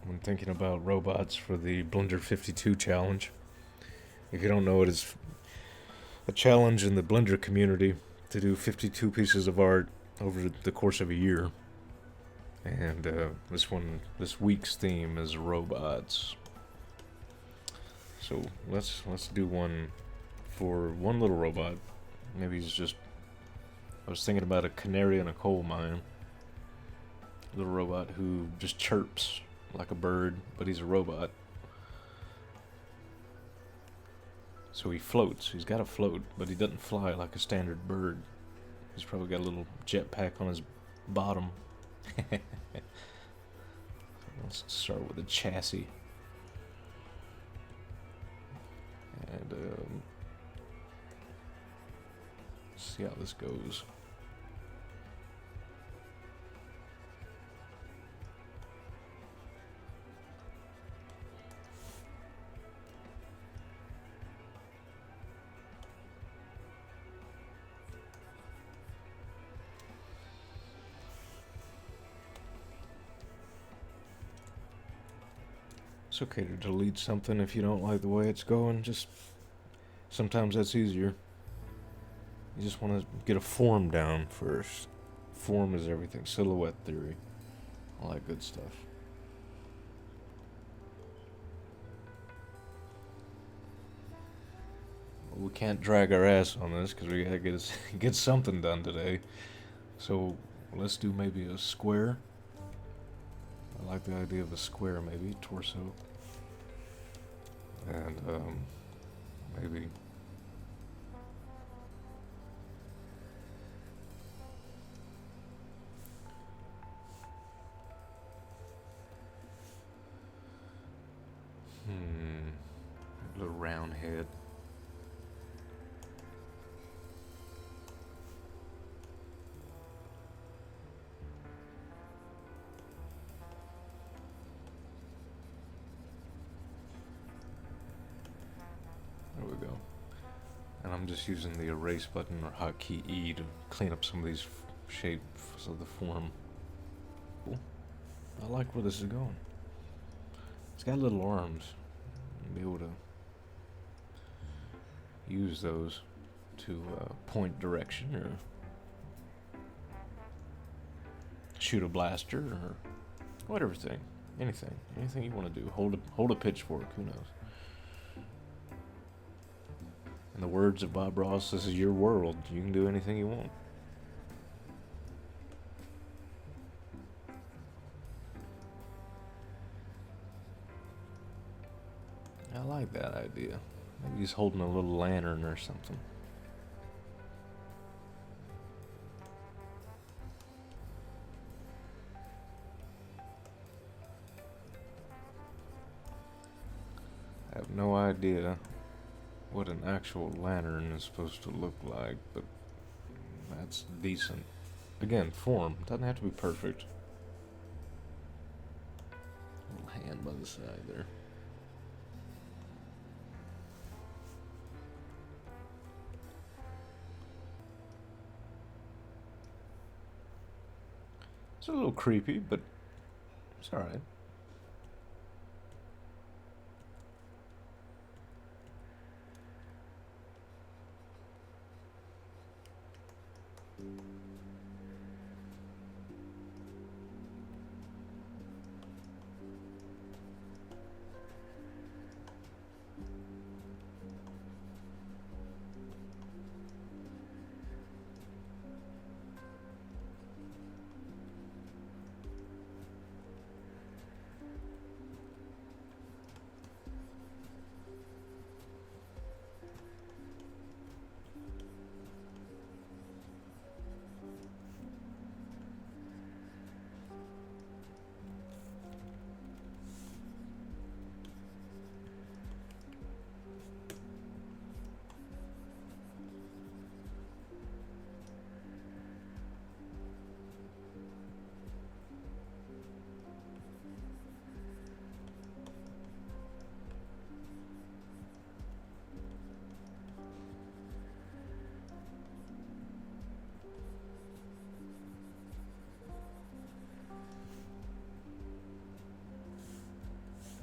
when thinking about robots for the Blender 52 challenge. If you don't know, it is a challenge in the Blender community to do 52 pieces of art over the course of a year. And this week's theme is robots. So let's do one for one little robot. Maybe he's just. I was thinking about a canary in a coal mine. A little robot who just chirps like a bird, but he's a robot. So he floats. He's got a float, but he doesn't fly like a standard bird. He's probably got a little jetpack on his bottom. Let's start with a chassis. And see how this goes. It's okay to delete something if you don't like the way it's going. Just sometimes that's easier. You just want to get a form down first. Form is everything. Silhouette theory. All that good stuff. We can't drag our ass on this because we gotta get something done today. So let's do maybe a square. I like the idea of a square, maybe torso, and maybe. A little round head. There we go. And I'm just using the erase button or hotkey E to clean up some of these shapes of the form. Cool. I like where this is going. It's got little arms. I'll be able to use those to point direction or shoot a blaster or whatever thing. Anything you want to do. Hold a pitchfork. Who knows? In the words of Bob Ross, this is your world. You can do anything you want. I like that idea. Maybe he's holding a little lantern or something. I have no idea what an actual lantern is supposed to look like, but that's decent. Again, form. Doesn't have to be perfect. Little hand by the side there. It's a little creepy, but it's alright.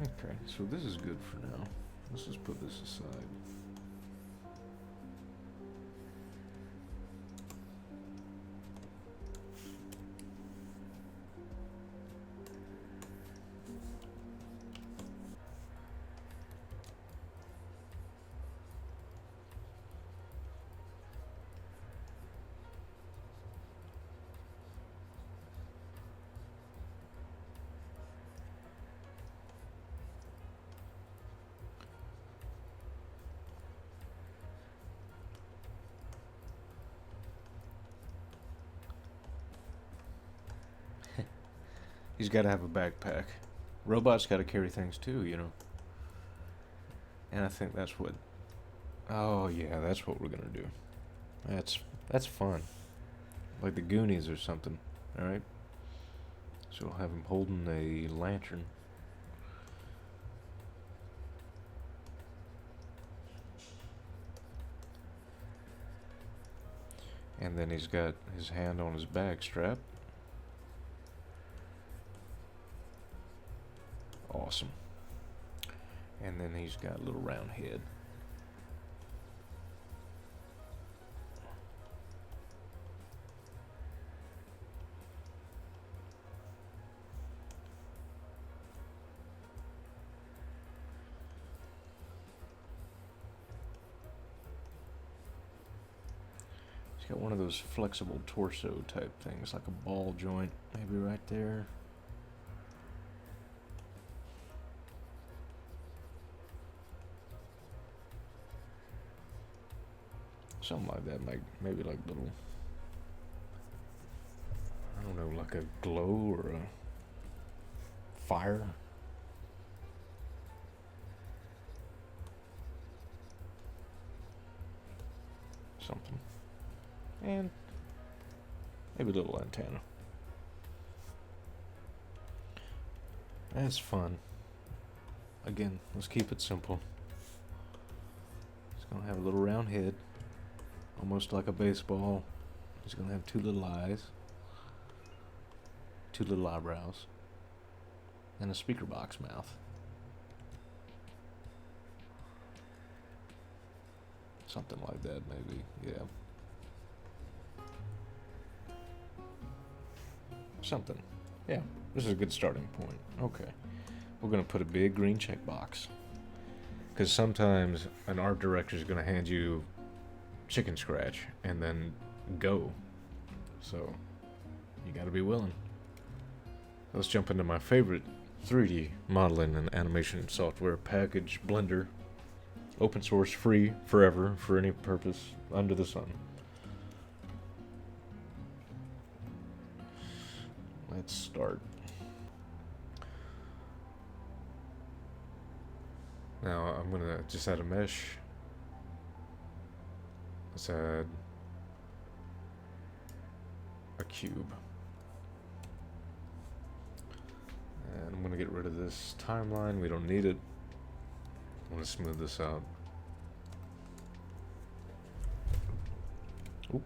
Okay, so this is good for now. Let's just put this aside. He's got to have a backpack. Robots got to carry things too, you know. And I think that's what. Oh yeah, that's what we're gonna do. That's fun, like the Goonies or something. All right. So we'll have him holding a lantern. And then he's got his hand on his bag strap. Awesome. And then he's got a little round head. He's got one of those flexible torso type things, like a ball joint, maybe right there. Something like that, like maybe like little, I don't know, like a glow or a fire. Something. And maybe a little antenna. That's fun. Again, let's keep it simple. He's gonna have a little round head, almost like a baseball. He's gonna have two little eyes, two little eyebrows, and a speaker box mouth. Something like that, maybe, yeah. Something. Yeah, this is a good starting point. Okay. We're going to put a big green check box. Because sometimes an art director is going to hand you chicken scratch and then go. So, you got to be willing. Let's jump into my favorite 3D modeling and animation software package, Blender. Open source, free, forever, for any purpose under the sun. Let's start. Now I'm gonna just add a mesh. Let's add a cube. And I'm gonna get rid of this timeline, we don't need it. I'm gonna smooth this out. Oop.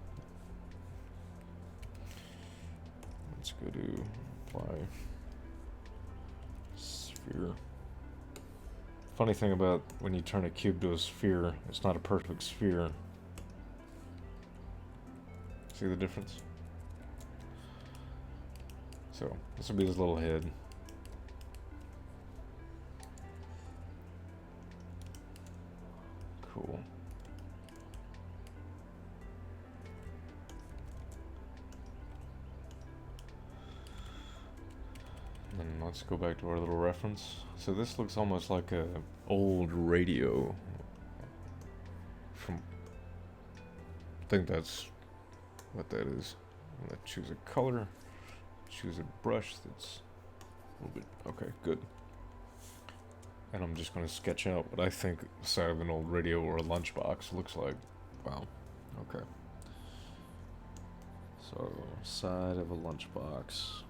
Let's go to apply sphere. Funny thing about when you turn a cube to a sphere, it's not a perfect sphere. See the difference? So this will be his little head. Cool. And let's go back to our little reference. So this looks almost like a old radio from, I think that's what that is. I'm gonna choose a color, choose a brush that's a little bit, okay, good. And I'm just gonna sketch out what I think the side of an old radio or a lunchbox looks like. Wow, okay. So, side of a lunchbox.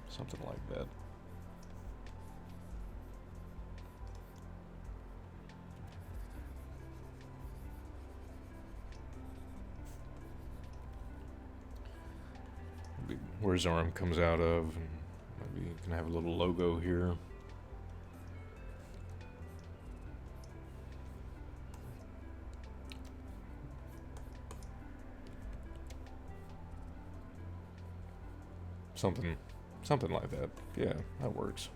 Something like that. where his arm comes out of. And maybe you can have a little logo here. Something like that. Yeah, that works.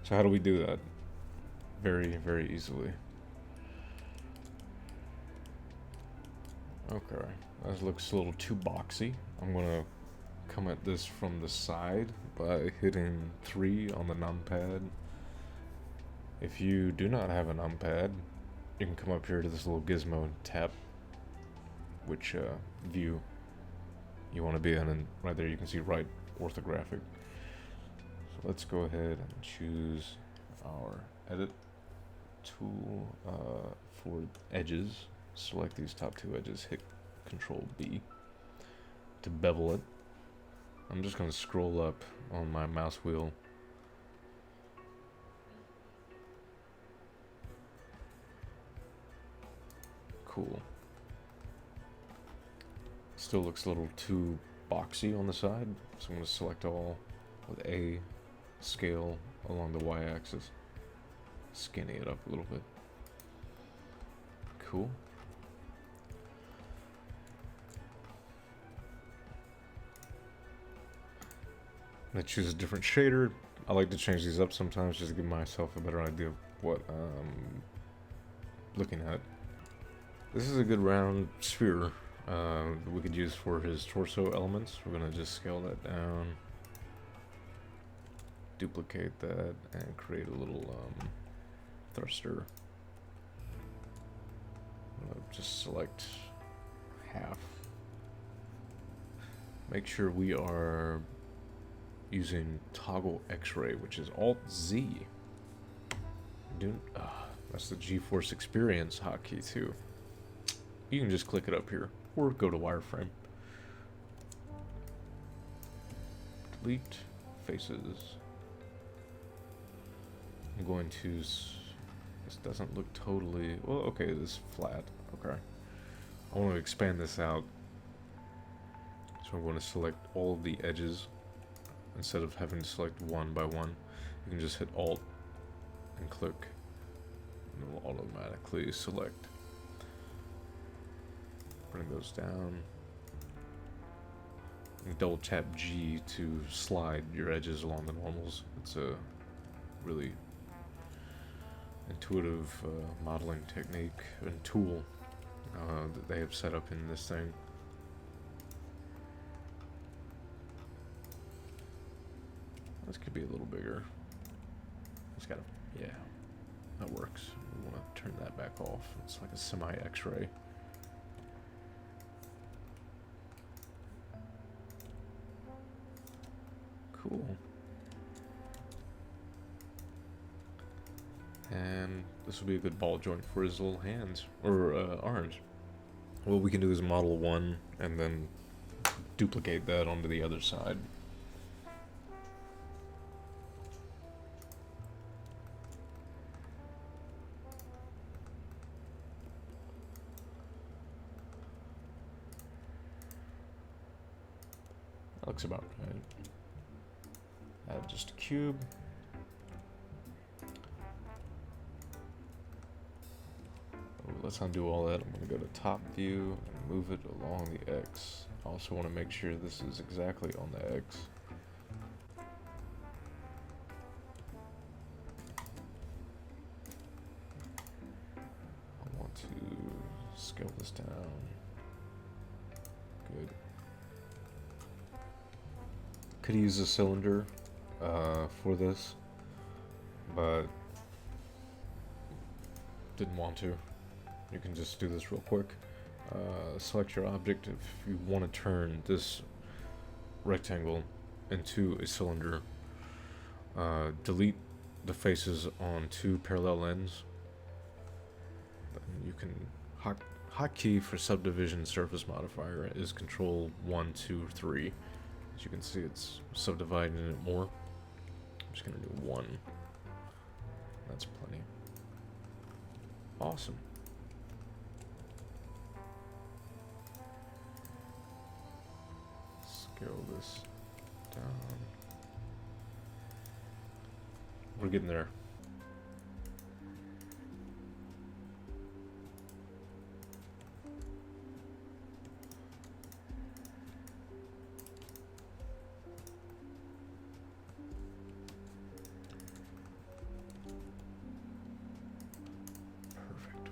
So how do we do that? Very, very easily. Okay, that looks a little too boxy. I'm gonna come at this from the side by hitting 3 on the numpad. If you do not have a numpad, you can come up here to this little gizmo and tap which view you want to be in, and right there you can see right orthographic. So let's go ahead and choose our edit tool for edges. Select these top 2 edges, hit Control B to bevel it. I'm just going to scroll up on my mouse wheel. Cool. Still looks a little too boxy on the side, so I'm going to select all with A, scale along the y-axis, skinny it up a little bit. Cool. I choose a different shader. I like to change these up sometimes just to give myself a better idea of what I'm looking at. This is a good round sphere that we could use for his torso elements. We're going to just scale that down, duplicate that, and create a little thruster. I'm going to just select half. Make sure we are using toggle X-ray, which is Alt-Z. That's the GeForce Experience hotkey too. You can just click it up here, or go to wireframe. Delete faces. I'm going to... This doesn't look totally... Well, okay, this is flat. Okay. I want to expand this out. So I'm going to select all of the edges. Instead of having to select one by one, you can just hit Alt and click, and it will automatically select. Bring those down. And double tap G to slide your edges along the normals. It's a really intuitive modeling technique and tool that they have set up in this thing. This could be a little bigger. It's got a, yeah, that works. We want to turn that back off. It's like a semi-X-ray. Cool. And this will be a good ball joint for his little hands, or arms. What we can do is model one and then duplicate that onto the other side. That looks about right. Add just a cube. Let's undo all that. I'm going to go to top view and move it along the X. I also want to make sure this is exactly on the X. I want to scale this down. Good. Could use a cylinder for this, but didn't want to. You can just do this real quick. Select your object. If you want to turn this rectangle into a cylinder, delete the faces on two parallel ends. Then you can hotkey for subdivision surface modifier is Control 1, 2, 3. As you can see, it's subdividing it more. I'm just gonna do 1. That's plenty. Awesome. Scale this down. We're getting there. Perfect.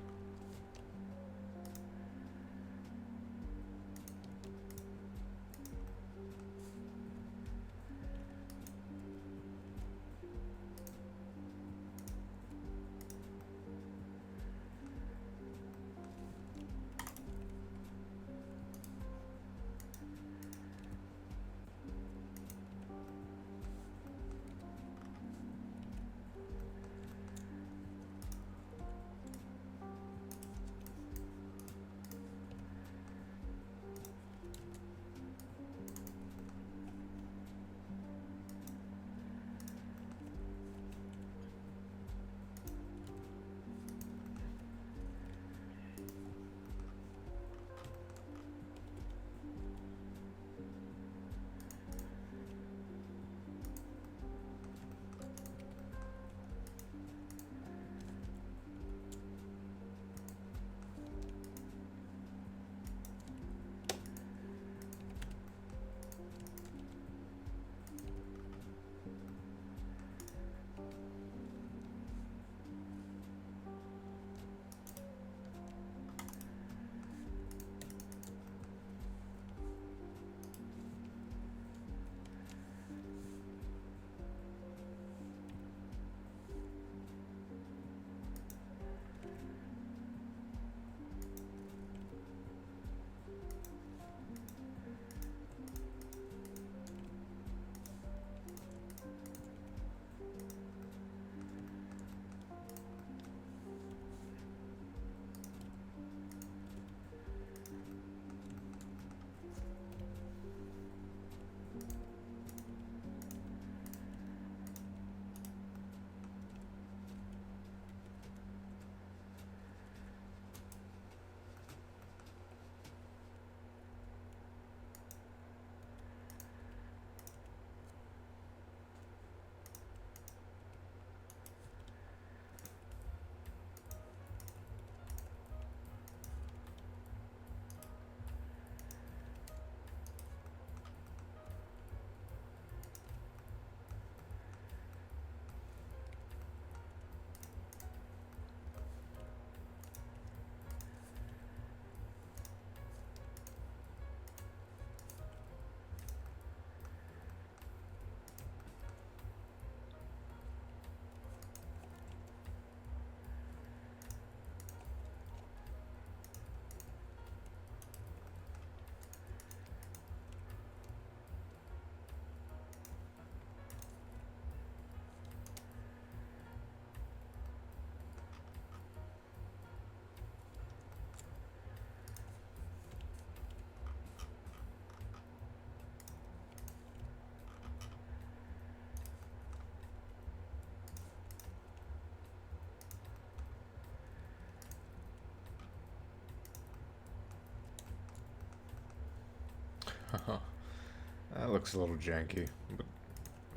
That looks a little janky, but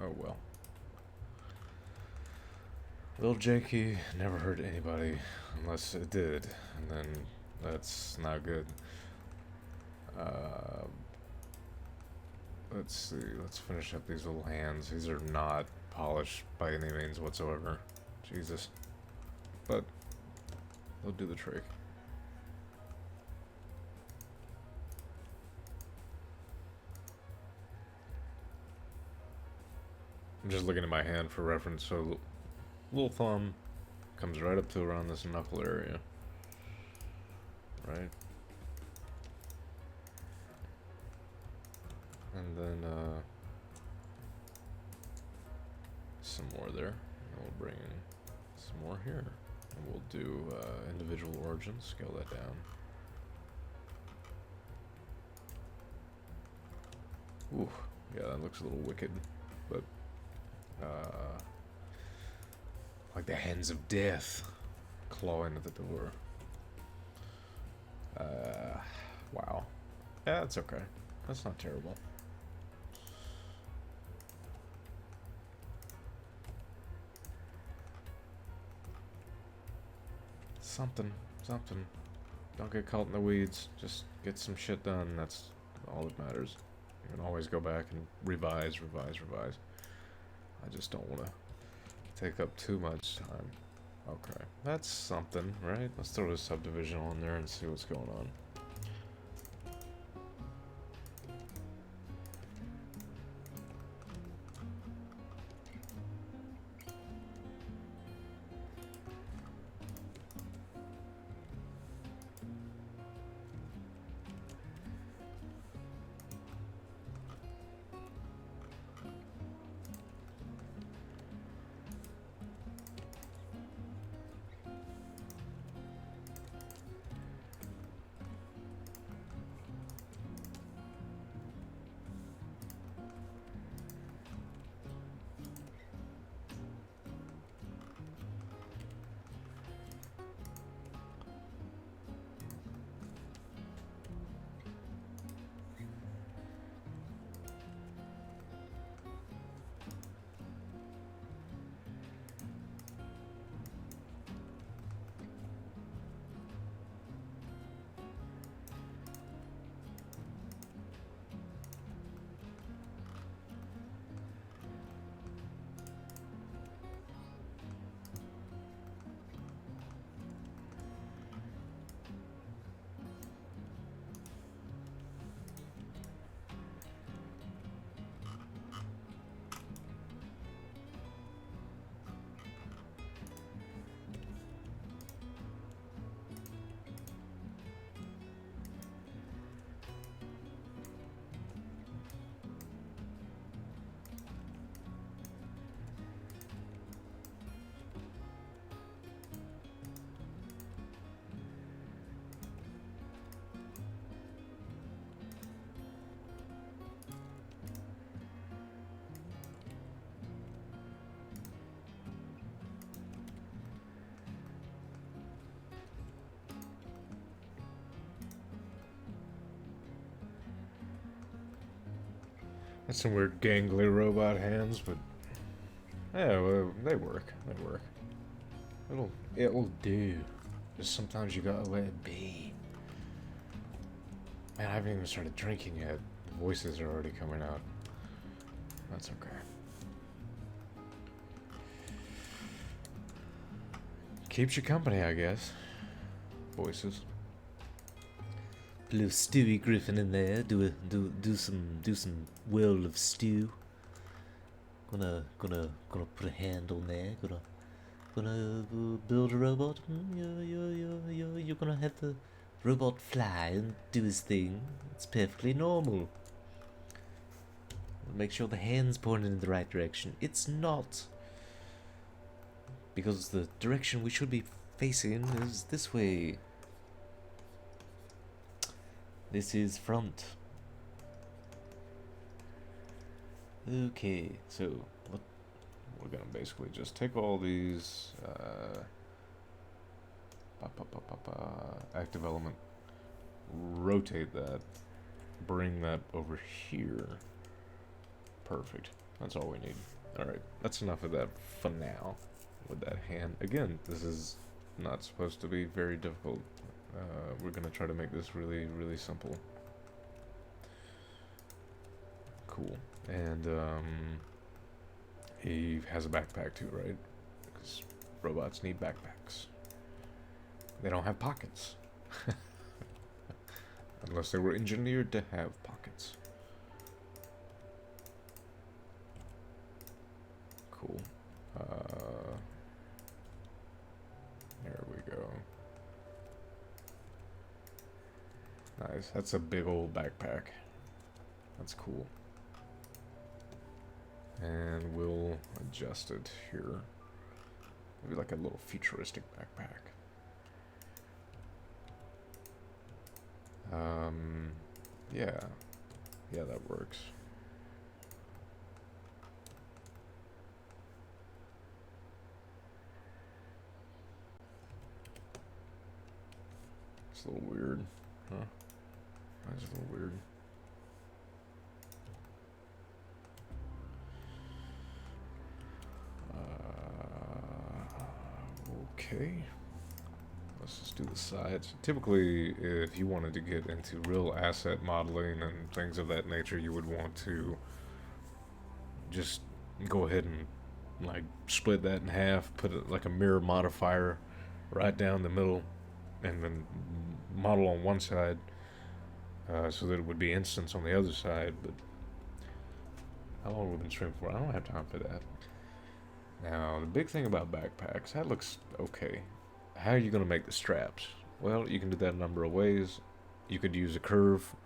oh well. A little janky, never hurt anybody, unless it did, and then that's not good. Let's see, let's finish up these little hands. These are not polished by any means whatsoever. Jesus. But they'll do the trick. I'm just looking at my hand for reference, so little thumb comes right up to around this knuckle area. Right? And then some more there. And we'll bring in some more here. And we'll do individual origins, scale that down. Ooh, yeah, that looks a little wicked, but like the hands of death clawing at the door. Wow. Yeah, that's okay. That's not terrible. something. Something. Don't get caught in the weeds. Just get some shit done. That's all that matters. You can always go back and revise. I just don't want to take up too much time. Okay, that's something, right? Let's throw the subdivision on there and see what's going on. That's some weird gangly robot hands, but yeah, well, they work. They work. It'll do. Just sometimes you gotta let it be. Man, I haven't even started drinking yet. The voices are already coming out. That's okay. Keeps you company, I guess. Voices. A little Stewie Griffin in there. Do some World of Stew. Gonna put a hand on there. Gonna build a robot. You're gonna have the robot fly and do his thing. It's perfectly normal. Make sure the hand's pointing in the right direction. It's not, because the direction we should be facing is this way. This is front. Okay, so what? We're gonna basically just take all these active element, rotate that, bring that over here. Perfect. That's all we need. Alright, that's enough of that for now. With that hand. Again, this is not supposed to be very difficult. We're gonna try to make this really, really simple. Cool. And he has a backpack too, right? Because robots need backpacks. They don't have pockets. Unless they were engineered to have pockets. Cool. There we go. Nice. That's a big old backpack. That's cool. And we'll adjust it here. Maybe like a little futuristic backpack. Yeah. Yeah, that works. It's a little weird, huh? That's a little weird. Okay. Let's just do the sides. Typically, if you wanted to get into real asset modeling and things of that nature, you would want to just go ahead and like split that in half, put it like a mirror modifier right down the middle, and then model on one side so that it would be instance on the other side. But how long have we been streaming for? I don't have time for that. Now, the big thing about backpacks, that looks okay. How are you going to make the straps? Well, you can do that a number of ways. You could use a curve,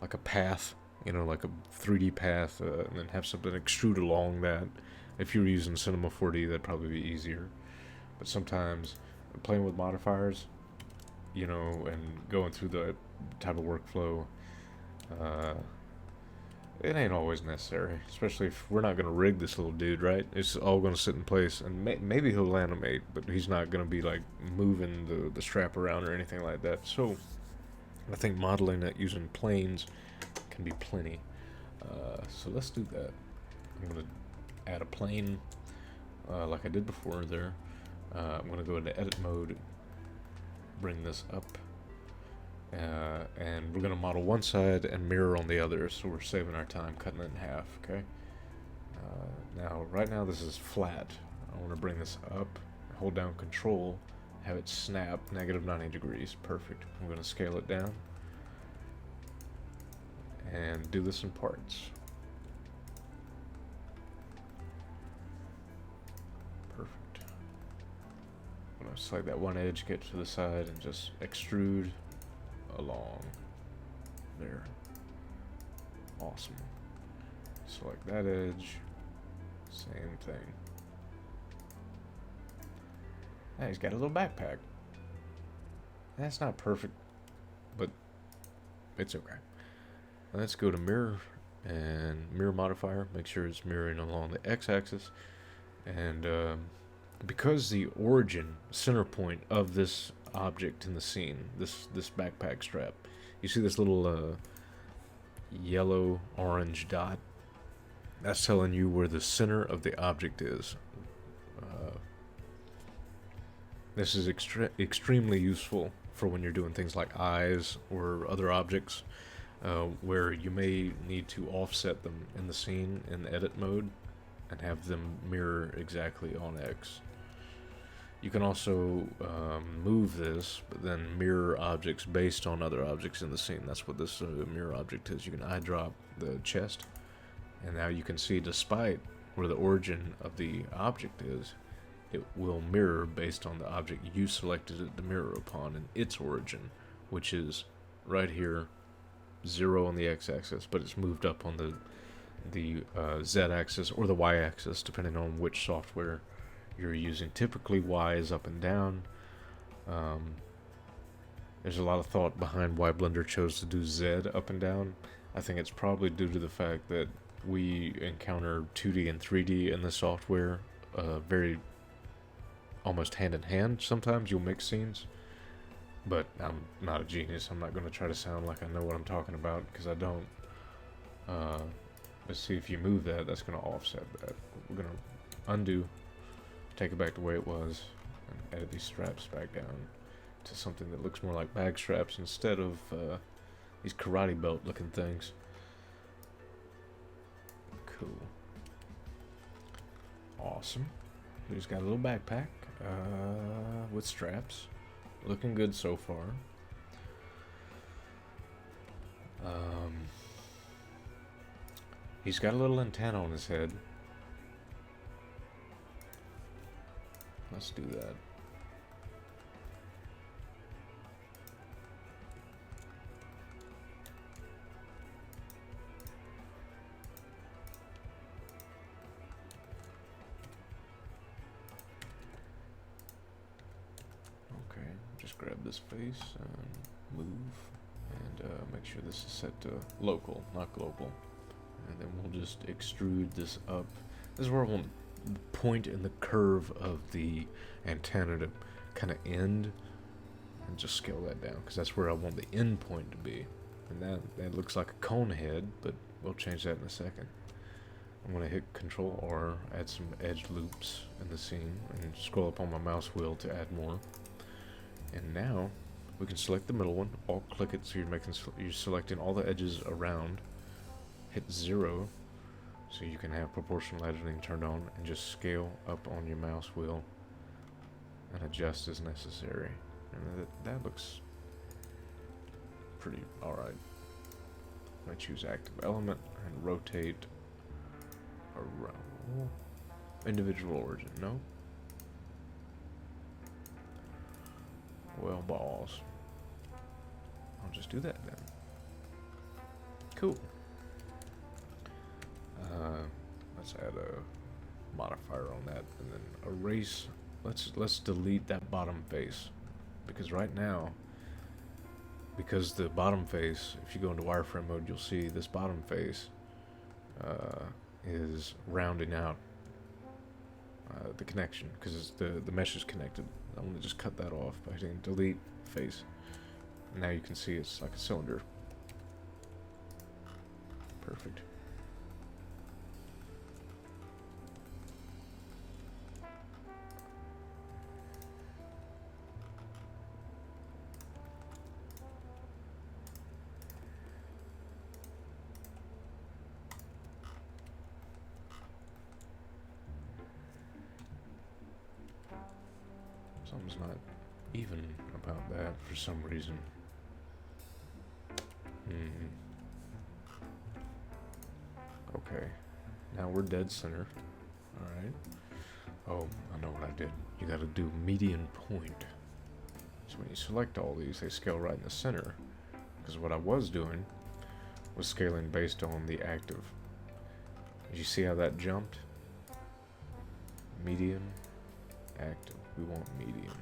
like a path, you know, like a 3D path, and then have something extrude along that. If you were using Cinema 4D, that'd probably be easier. But sometimes, playing with modifiers, you know, and going through the type of workflow, it ain't always necessary, especially if we're not going to rig this little dude, right? It's all going to sit in place, and maybe he'll animate, but he's not going to be like moving the strap around or anything like that. So I think modeling that using planes can be plenty. So let's do that. I'm going to add a plane like I did before there. I'm going to go into edit mode, bring this up. And we're going to model one side and mirror on the other, so we're saving our time cutting it in half, okay? Now, right now this is flat. I want to bring this up, hold down control, have it snap negative 90 degrees. Perfect. I'm going to scale it down and do this in parts. Perfect. I'm going to select that one edge, get to the side, and just extrude along there. Awesome. Select that edge. Same thing. Hey, he's got a little backpack. That's not perfect, but it's okay. Let's go to mirror and mirror modifier. Make sure it's mirroring along the x-axis. And because the origin center point of this object in the scene, this backpack strap, you see this little yellow orange dot, that's telling you where the center of the object is. This is extremely useful for when you're doing things like eyes or other objects where you may need to offset them in the scene in edit mode and have them mirror exactly on X. You can also move this, but then mirror objects based on other objects in the scene. That's what this mirror object is. You can eye drop the chest, and now you can see, despite where the origin of the object is, it will mirror based on the object you selected it to mirror upon in its origin, which is right here, 0 on the x-axis, but it's moved up on the z-axis or the y-axis, depending on which software you're using. Typically Y is up and down. There's a lot of thought behind why Blender chose to do Z up and down. I think it's probably due to the fact that we encounter 2D and 3D in the software very almost hand in hand. Sometimes you'll mix scenes, but I'm not a genius. I'm not going to try to sound like I know what I'm talking about, because I don't. Let's see, if you move that, that's going to offset that. We're going to undo, take it back the way it was, and edit these straps back down to something that looks more like bag straps instead of these karate belt looking things. Cool. Awesome. He's got a little backpack with straps. Looking good so far. He's got a little antenna on his head. Let's do that. Okay, just grab this face and move, and make sure this is set to local, not global. And then we'll just extrude this up. This is where I want the point and the curve of the antenna to kind of end, and just scale that down, because that's where I want the end point to be. And that looks like a cone head, but we'll change that in a second. I'm going to hit Control R, add some edge loops in the scene, and scroll up on my mouse wheel to add more. And now we can select the middle one. Alt click it so you're selecting all the edges around. Hit 0 so you can have proportional editing turned on, and just scale up on your mouse wheel and adjust as necessary. And that looks pretty alright. I choose active element and rotate around. Individual origin, no? Well, balls. I'll just do that then. Cool. Let's add a modifier on that, and then erase. Let's delete that bottom face, because right now, because the bottom face, if you go into wireframe mode, you'll see this bottom face is rounding out the connection, because the mesh is connected. I'm gonna just cut that off by hitting delete face. Now you can see it's like a cylinder. Perfect. Something's not even about that for some reason. Okay, now we're dead center. Alright. Oh, I know what I did. You gotta do median point. So when you select all these, they scale right in the center. Because what I was doing was scaling based on the active. Did you see how that jumped? Median, active. We want median.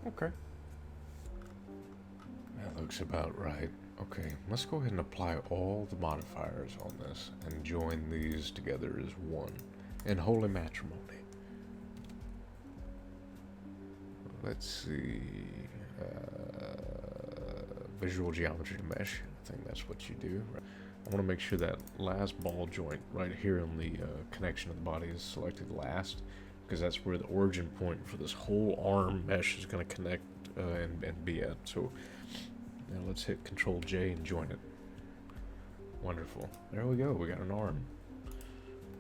Okay. That looks about right. Okay, let's go ahead and apply all the modifiers on this and join these together as one in holy matrimony. Let's see. Visual geometry mesh. I think that's what you do. I want to make sure that last ball joint right here in the connection of the body is selected last, because that's where the origin point for this whole arm mesh is going to connect and be at. So now let's hit Control J and join it. Wonderful. There we go. We got an arm.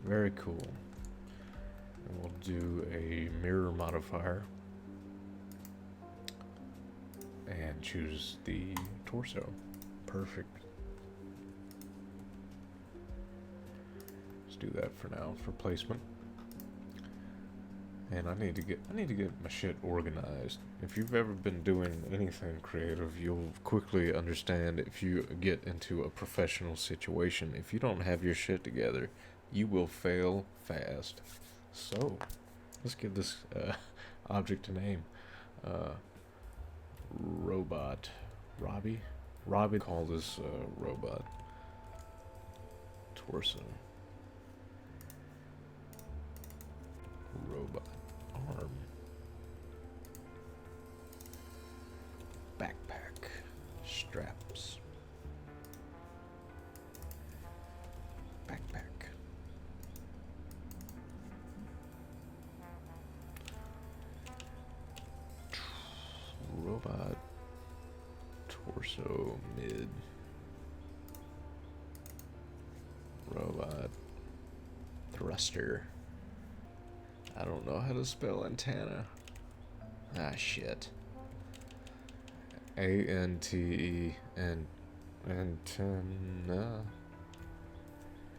Very cool. And we'll do a mirror modifier and choose the torso. Perfect. Let's do that for now for placement. And I need to get my shit organized. If you've ever been doing anything creative, you'll quickly understand if you get into a professional situation. If you don't have your shit together, you will fail fast. So, let's give this object a name. Robot. Robbie? Robbie, call this robot. Torso. Robot. Arm. Backpack. Straps. Backpack. Robot. Torso. Mid. Robot. Thruster. I don't know how to spell antenna. Ah, shit. A-N-T-E and antenna.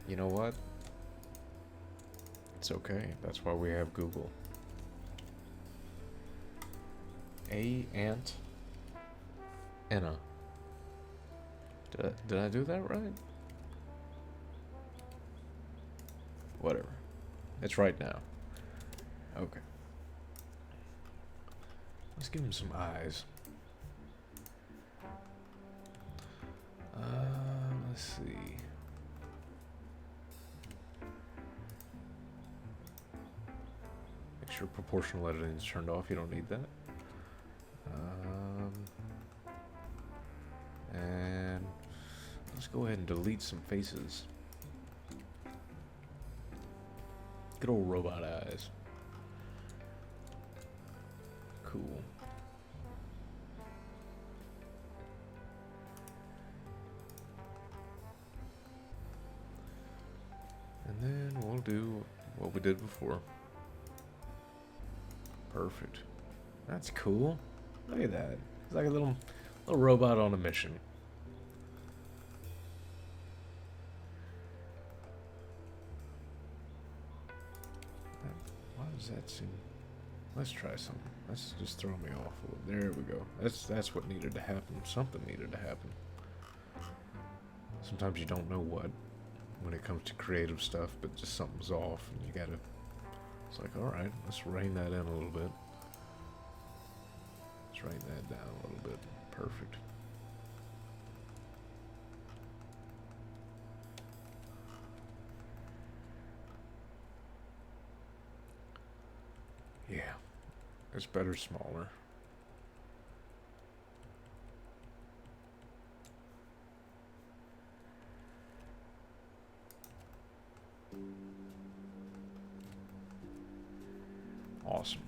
You know what? It's okay. That's why we have Google. A-ant. Anna. Did I do that right? Whatever. It's right now. Okay. Let's give him some eyes. Let's see. Make sure proportional editing is turned off. You don't need that. And let's go ahead and delete some faces. Good old robot eyes. Cool. And then we'll do what we did before. Perfect. That's cool. Look at that. It's like a little robot on a mission. Why does that seem... Let's try something. Let's just throw me off a little. There we go. That's what needed to happen. Something needed to happen. Sometimes you don't know what when it comes to creative stuff, but just something's off and you gotta... It's like, alright, let's rein that in a little bit. Let's rein that down a little bit. Perfect. Yeah. It's better smaller. Awesome.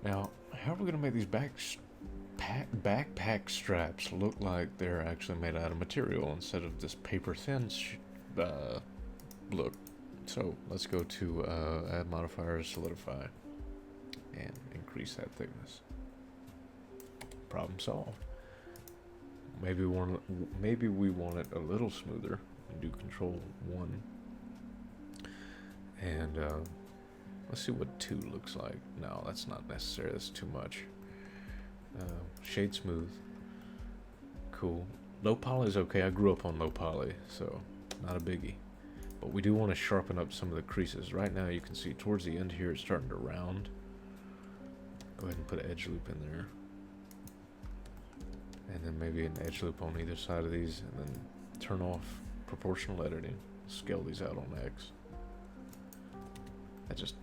Now, how are we going to make these backpack straps look like they're actually made out of material instead of this paper thin look? So let's go to add modifier, solidify, and increase that thickness. Problem solved. Maybe we want it a little smoother. And do Control 1. And let's see what 2 looks like. No, that's not necessary. That's too much. Shade smooth. Cool. Low poly is okay. I grew up on low poly, so not a biggie. But we do want to sharpen up some of the creases. Right now you can see towards the end here it's starting to round. Go ahead and put an edge loop in there. And then maybe an edge loop on either side of these, and then turn off proportional editing. Scale these out on X. That just,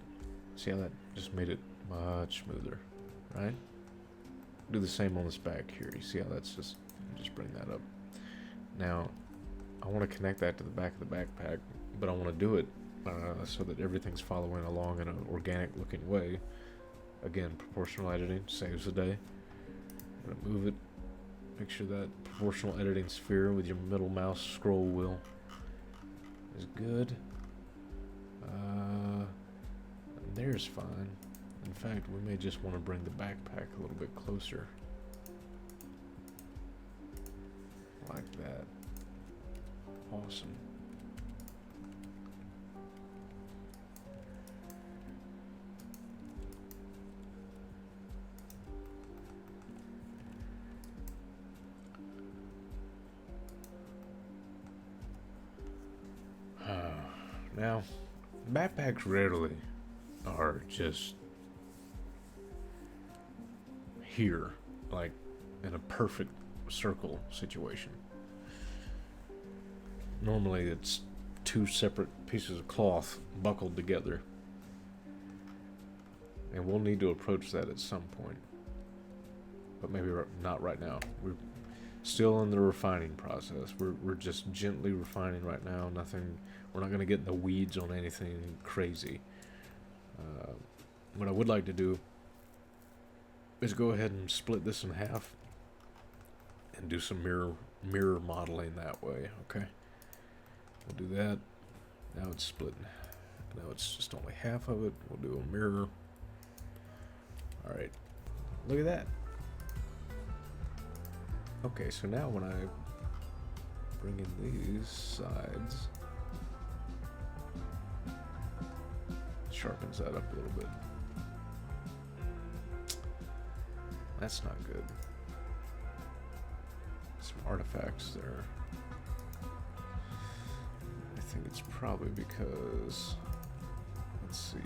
see how that just made it much smoother, right? Do the same on this back here. You see how that's just bring that up. Now, I want to connect that to the back of the backpack, but I want to do it so that everything's following along in an organic looking way. Again, proportional editing saves the day. I'm gonna move it. Make sure that proportional editing sphere with your middle mouse scroll wheel is good. There's fine. In fact, we may just want to bring the backpack a little bit closer. Like that. Awesome. Now, backpacks rarely are just here, like in a perfect circle situation. Normally it's two separate pieces of cloth buckled together, and we'll need to approach that at some point, but maybe not right now. We're still in the refining process. We're just gently refining right now. We're not going to get in the weeds on anything crazy. What I would like to do is go ahead and split this in half and do some mirror modeling that way. Okay, we'll do that. Now it's split. Now it's just only half of it. We'll do a mirror. All right, look at that. Okay, so now when I bring in these sides, sharpens that up a little bit. That's not good. Some artifacts there. I think it's probably because, let's see.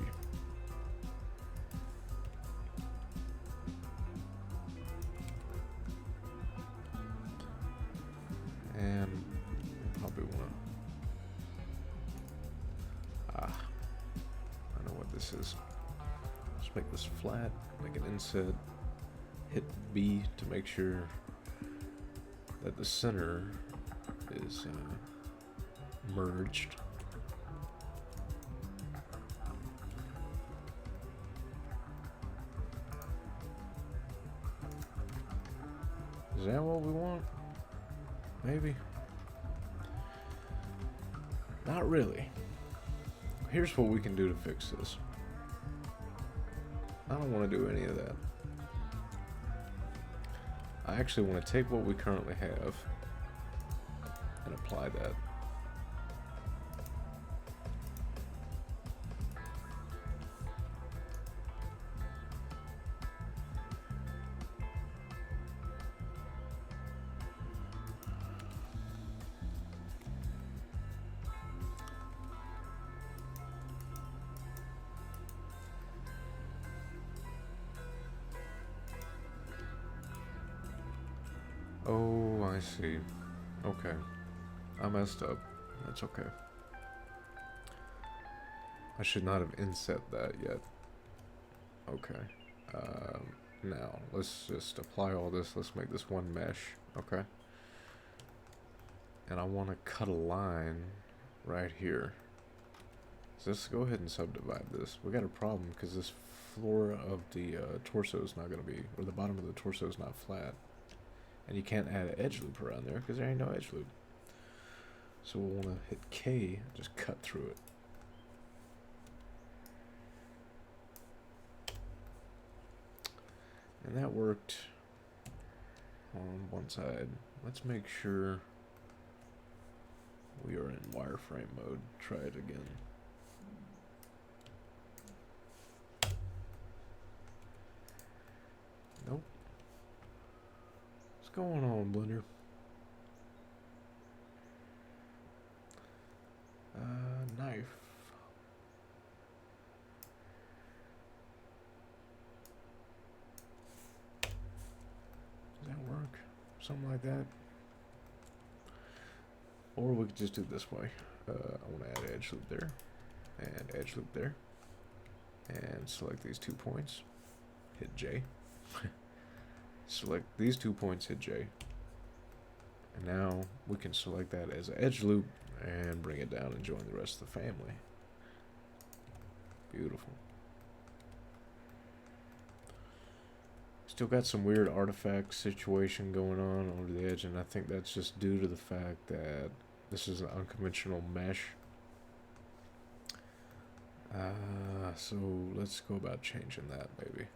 And probably want to, make this flat, make an inset, hit B to make sure that the center is merged. Is that what we want? Maybe. Not really. Here's what we can do to fix this. I don't want to do any of that. I actually want to take what we currently have and apply that. Oh, I see. Okay. I messed up. That's okay. I should not have inset that yet. Okay. Now, let's just apply all this. Let's make this one mesh. Okay. And I want to cut a line right here. So let's go ahead and subdivide this. We got a problem because this floor of the torso is not going to be, or the bottom of the torso is not flat. And you can't add an edge loop around there because there ain't no edge loop. So we'll want to hit K, just cut through it. And that worked on one side. Let's make sure we are in wireframe mode. Try it again. Nope. What's going on, Blender? Knife. Does that work? Something like that. Or we could just do it this way. I want to add edge loop there, and edge loop there, and select these 2 points. Hit J. Select these 2 points. Hit J. And now we can select that as an edge loop and bring it down and join the rest of the family. Beautiful. Still got some weird artifact situation going on over the edge, and I think that's just due to the fact that this is an unconventional mesh. So let's go about changing that, maybe.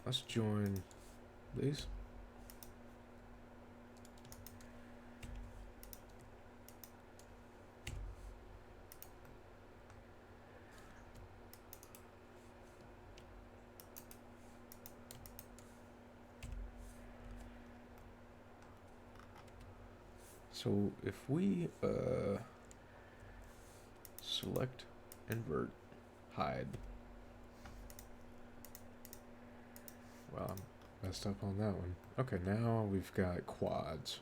Let's join these. So if we select Invert Hide. Well, I messed up on that one. Okay, now we've got quads.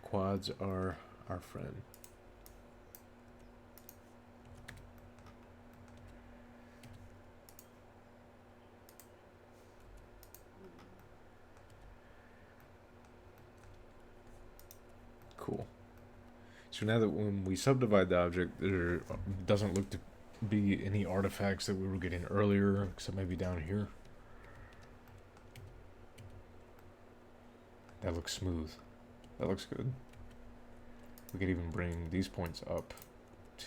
Quads are our friend. Cool. So now that when we subdivide the object, there doesn't look to be any artifacts that we were getting earlier, except maybe down here. That looks smooth. That looks good. We could even bring these points up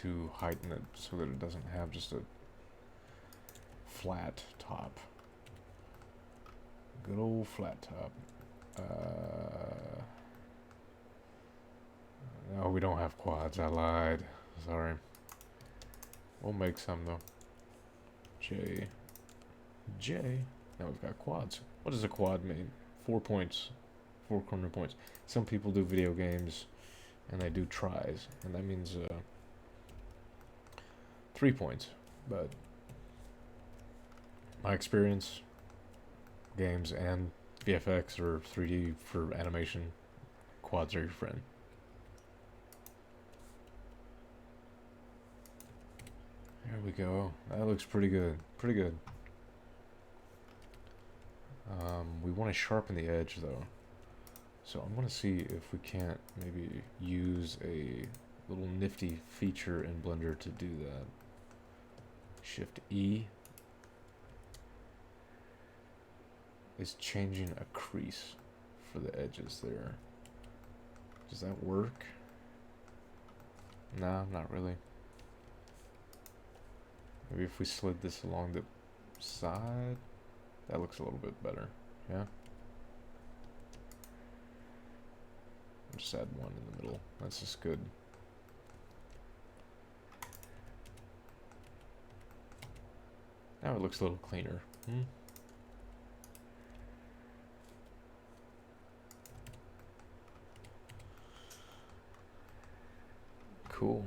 to heighten it so that it doesn't have just a flat top. Good old flat top. No, we don't have quads. I lied. Sorry. We'll make some though. J. Now we've got quads. What does a quad mean? 4 points. 4 corner points. Some people do video games and they do tries, and that means 3 points. But my experience, games and VFX or 3D for animation, quads are your friend. we go. That looks pretty good. Pretty good. We want to sharpen the edge though. So I'm going to see if we can't maybe use a little nifty feature in Blender to do that. Shift E is changing a crease for the edges there. Does that work? Nah, not really. Maybe if we slid this along the side, that looks a little bit better. Yeah. Just add one in the middle. That's just good. Now it looks a little cleaner. Cool.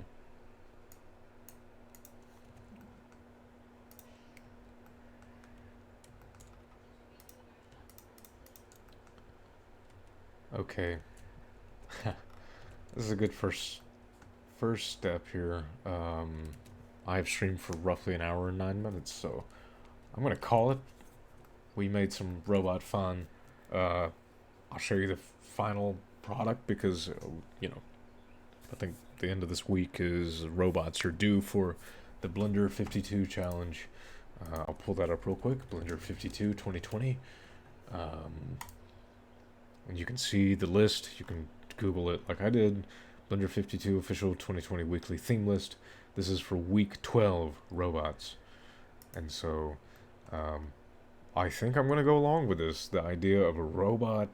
Okay. This is a good first step here. I've streamed for roughly an hour and 9 minutes, so I'm gonna call it. We made some robot fun. I'll show you the final product because, you know, I think the end of this week is robots are due for the Blender 52 challenge. I'll pull that up real quick. Blender 52 2020. And you can see the list. You can Google it like I did. Blender 52 official 2020 weekly theme list. This is for week 12 robots. And so I think I'm going to go along with this. The idea of a robot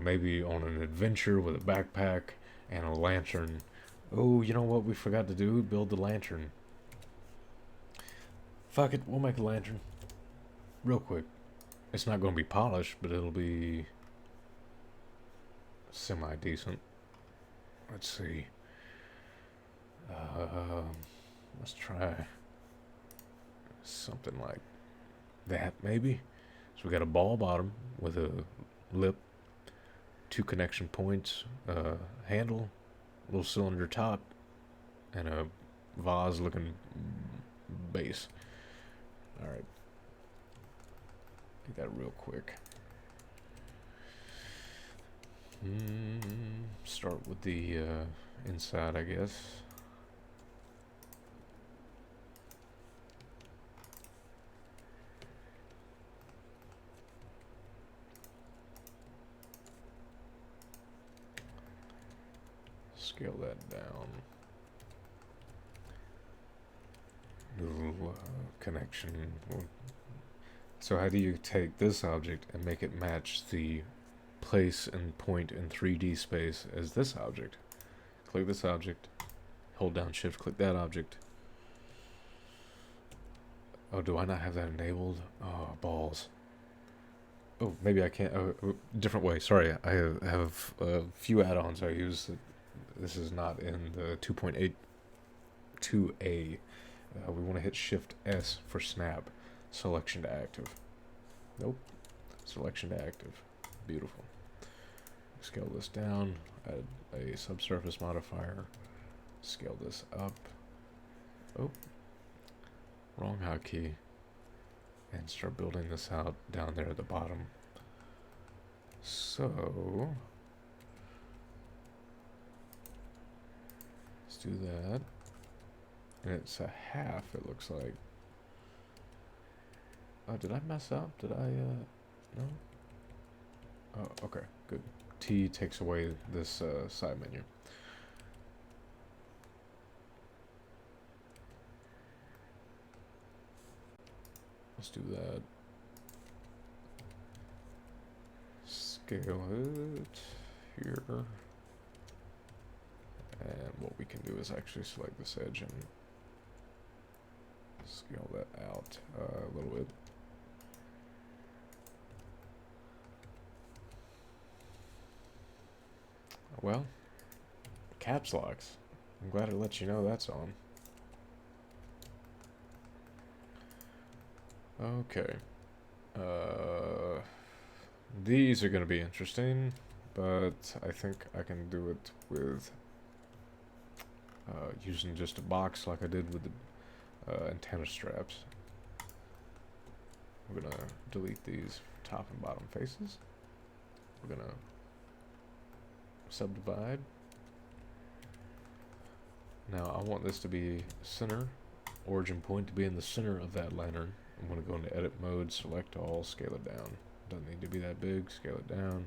maybe on an adventure with a backpack and a lantern. Oh, you know what we forgot to do? Build the lantern. Fuck it, we'll make a lantern. Real quick. It's not going to be polished, but it'll be semi-decent. Let's see. Let's try something like that, maybe. So we got a ball bottom with a lip, 2 connection points, handle, little cylinder top, and a vase-looking base. All right. Do that real quick. Start with the inside, I guess. Scale that down. Little connection. So how do you take this object and make it match the place and point in 3D space as this object? Click this object, hold down shift, click that object. Oh, do I not have that enabled? Oh, balls. Oh, maybe I can't. Different way. Sorry, I have a few add-ons I use. This is not in the 2.82a. We want to hit shift S for snap. Selection to active. Nope. Selection to active. Beautiful. Scale this down. Add a subsurface modifier. Scale this up. Oh. Wrong hotkey. And start building this out down there at the bottom. So let's do that. And it's a half, it looks like. Oh, did I mess up? Did I, no? Oh, okay, good. T takes away this side menu. Let's do that. Scale it here. And what we can do is actually select this edge and scale that out a little bit. Well, caps locks. I'm glad I let you know that's on. Okay. These are going to be interesting, but I think I can do it with using just a box like I did with the antenna straps. We're gonna delete these top and bottom faces. We're gonna subdivide. Now I want this to be center, origin point to be in the center of that lantern. I'm gonna go into edit mode, select all, scale it down. Doesn't need to be that big, scale it down.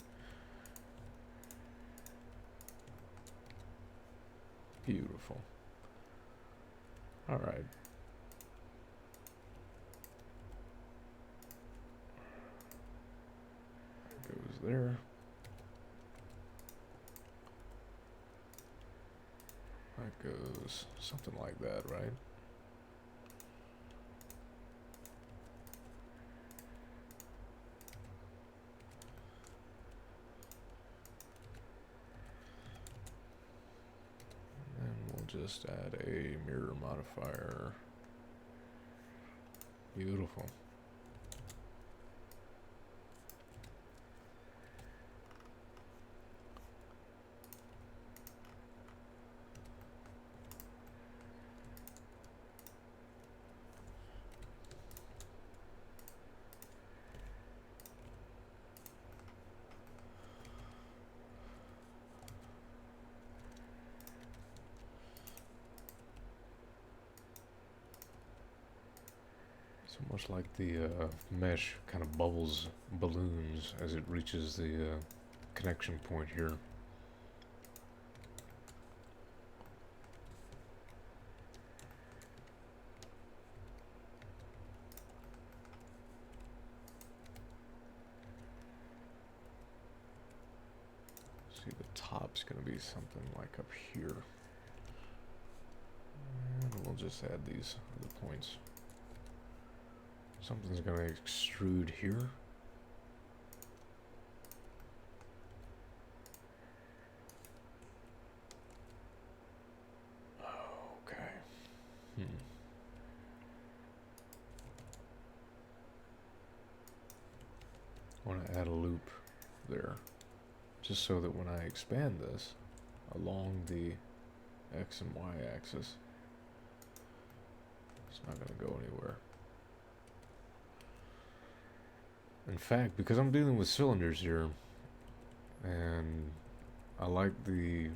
Beautiful. Alright. That goes there. That goes something like that, right? And we'll just add a mirror modifier. Beautiful. It's almost like the mesh kind of bubbles, balloons as it reaches the connection point here. See, the top's going to be something like up here. And we'll just add these other points. Something's going to extrude here. Okay. I want to add a loop there, just so that when I expand this along the X and Y axis, it's not going to go anywhere. In fact, because I'm dealing with cylinders here, and I like the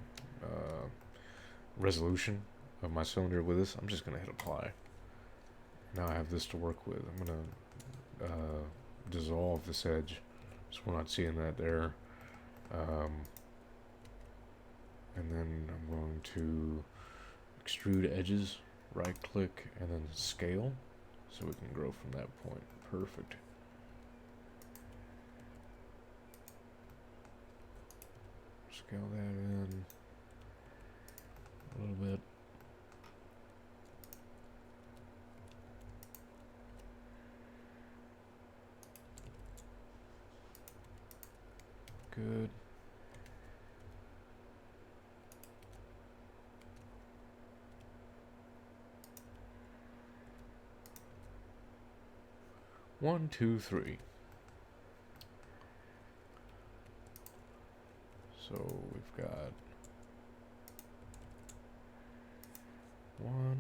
resolution of my cylinder with this, I'm just going to hit apply. Now I have this to work with. I'm going to dissolve this edge, so we're not seeing that there. And then I'm going to extrude edges, right click, and then scale, so we can grow from that point. Perfect. Scale that in a little bit. Good. One, two, three. So we've got one,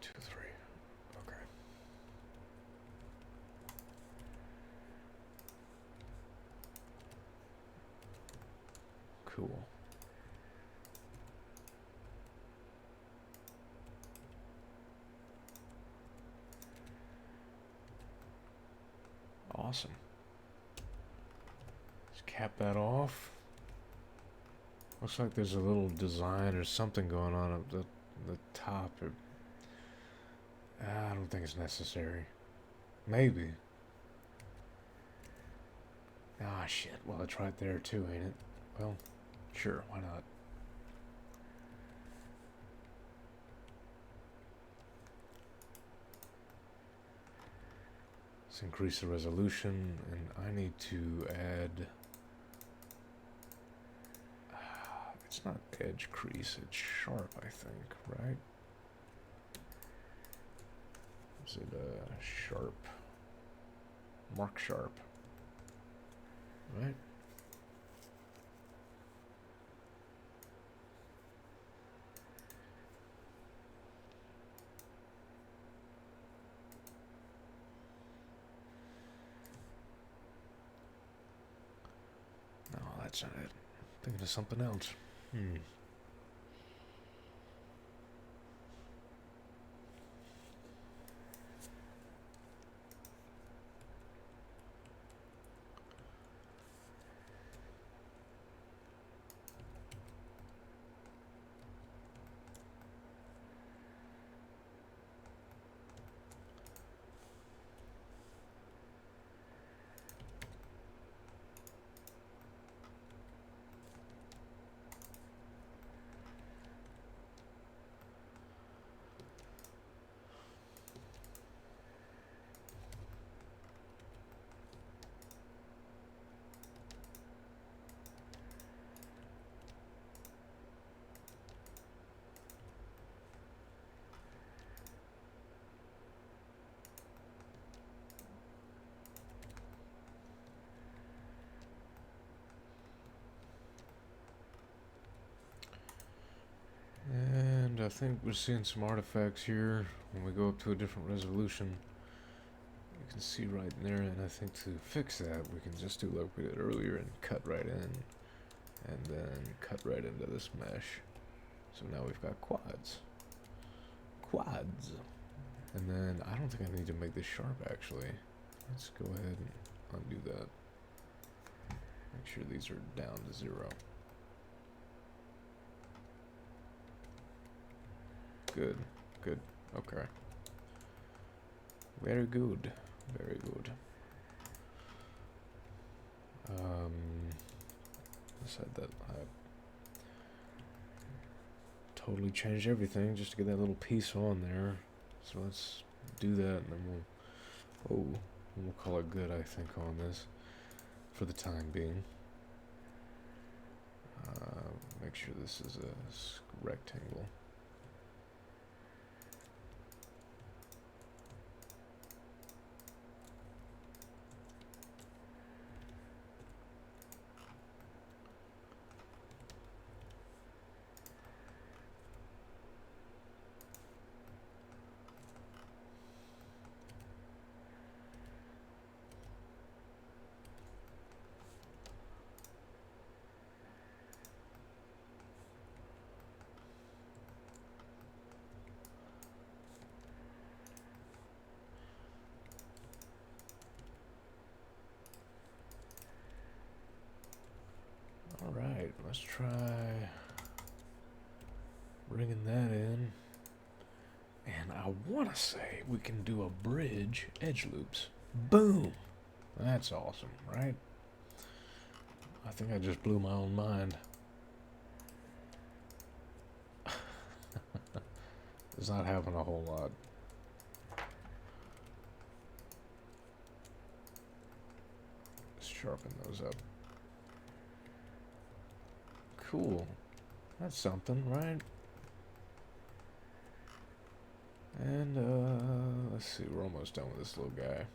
two, three. Okay. Cool. Awesome. Let's cap that off. Looks like there's a little design or something going on at the top. I don't think it's necessary. Maybe. Ah, shit. Well, it's right there too, ain't it? Well, sure. Why not? Let's increase the resolution, and I need to add... it's not edge crease, it's sharp, I think, right? Is it sharp? Mark sharp. Right? that's not it. Thinking of something else. And I think we're seeing some artifacts here. When we go up to a different resolution, you can see right there, and I think to fix that, we can just do like we did earlier and cut right in, and then cut right into this mesh. So now we've got quads. Quads. And then I don't think I need to make this sharp, actually. Let's go ahead and undo that. Make sure these are down to 0. Good, good, okay. Very good, very good. Let's add that. I totally changed everything just to get that little piece on there. So let's do that, and then we'll call it good, I think, on this for the time being. Make sure this is a rectangle. Alright, let's try bringing that in. And I want to say we can do a bridge edge loops. Boom! That's awesome, right? I think I just blew my own mind. Does not happen a whole lot. Let's sharpen those up. Cool. That's something, right? And, let's see, we're almost done with this little guy.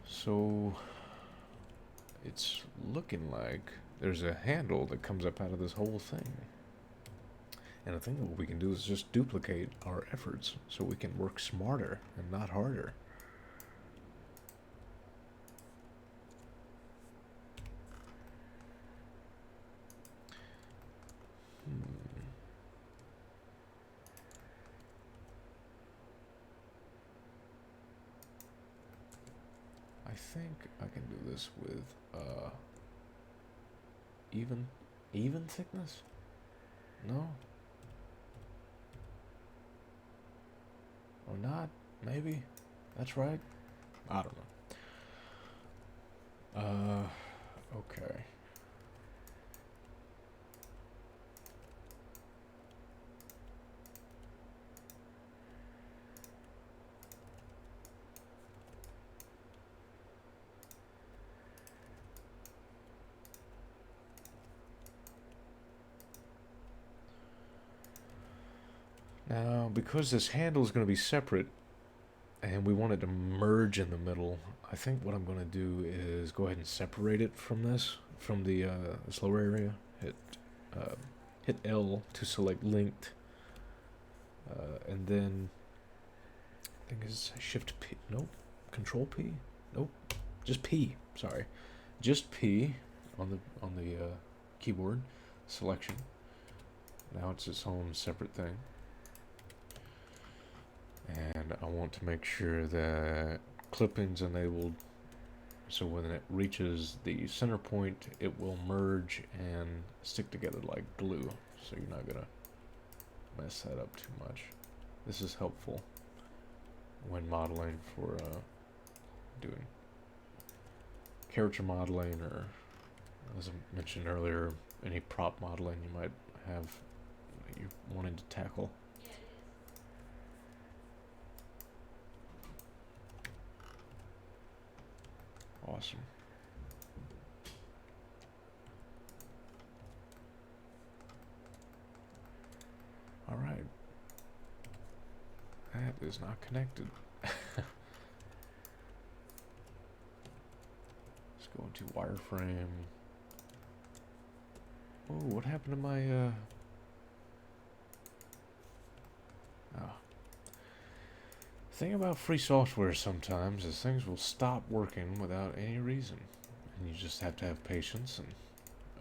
So it's looking like there's a handle that comes up out of this whole thing. And I think what we can do is just duplicate our efforts so we can work smarter and not harder. I think I can do this with even thickness? No? Or not? Maybe? That's right? I don't know. Okay. Now, because this handle is going to be separate and we want it to merge in the middle. I think what I'm going to do is go ahead and separate it from this, from the this lower area. Hit L to select linked, and then I think it's Shift P. Nope, Control P. Nope, just P. Sorry, just P on the keyboard selection. Now it's its own separate thing. And I want to make sure that clipping's enabled, so when it reaches the center point, it will merge and stick together like glue. So you're not gonna mess that up too much. This is helpful when modeling for doing character modeling, or as I mentioned earlier, any prop modeling you might have that you're wanting to tackle. Awesome. All right. That is not connected. Let's go into wireframe. Oh, what happened to my oh. Thing about free software sometimes is things will stop working without any reason. And you just have to have patience and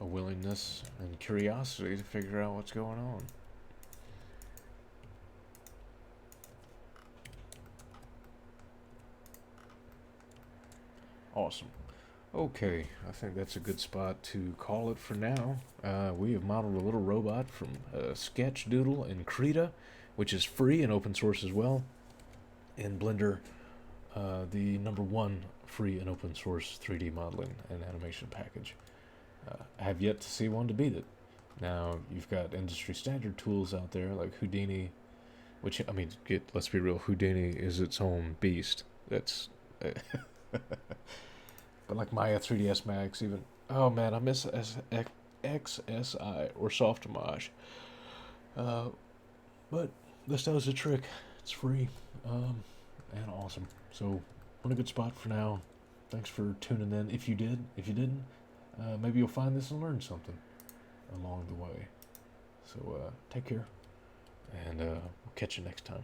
a willingness and curiosity to figure out what's going on. Awesome. Okay, I think that's a good spot to call it for now. We have modeled a little robot from Sketch Doodle in Krita, which is free and open source as well. In Blender, the #1 free and open source 3D modeling and animation package. I have yet to see one to beat it. Now, you've got industry standard tools out there like Houdini, which, I mean, let's be real, Houdini is its own beast. That's... But like Maya 3ds Max, even... Oh man, I miss XSI or Softimage. But this does the trick. It's free. And awesome. So, we're in a good spot for now. Thanks for tuning in. If you didn't, maybe you'll find this and learn something along the way. So, take care, and we'll catch you next time.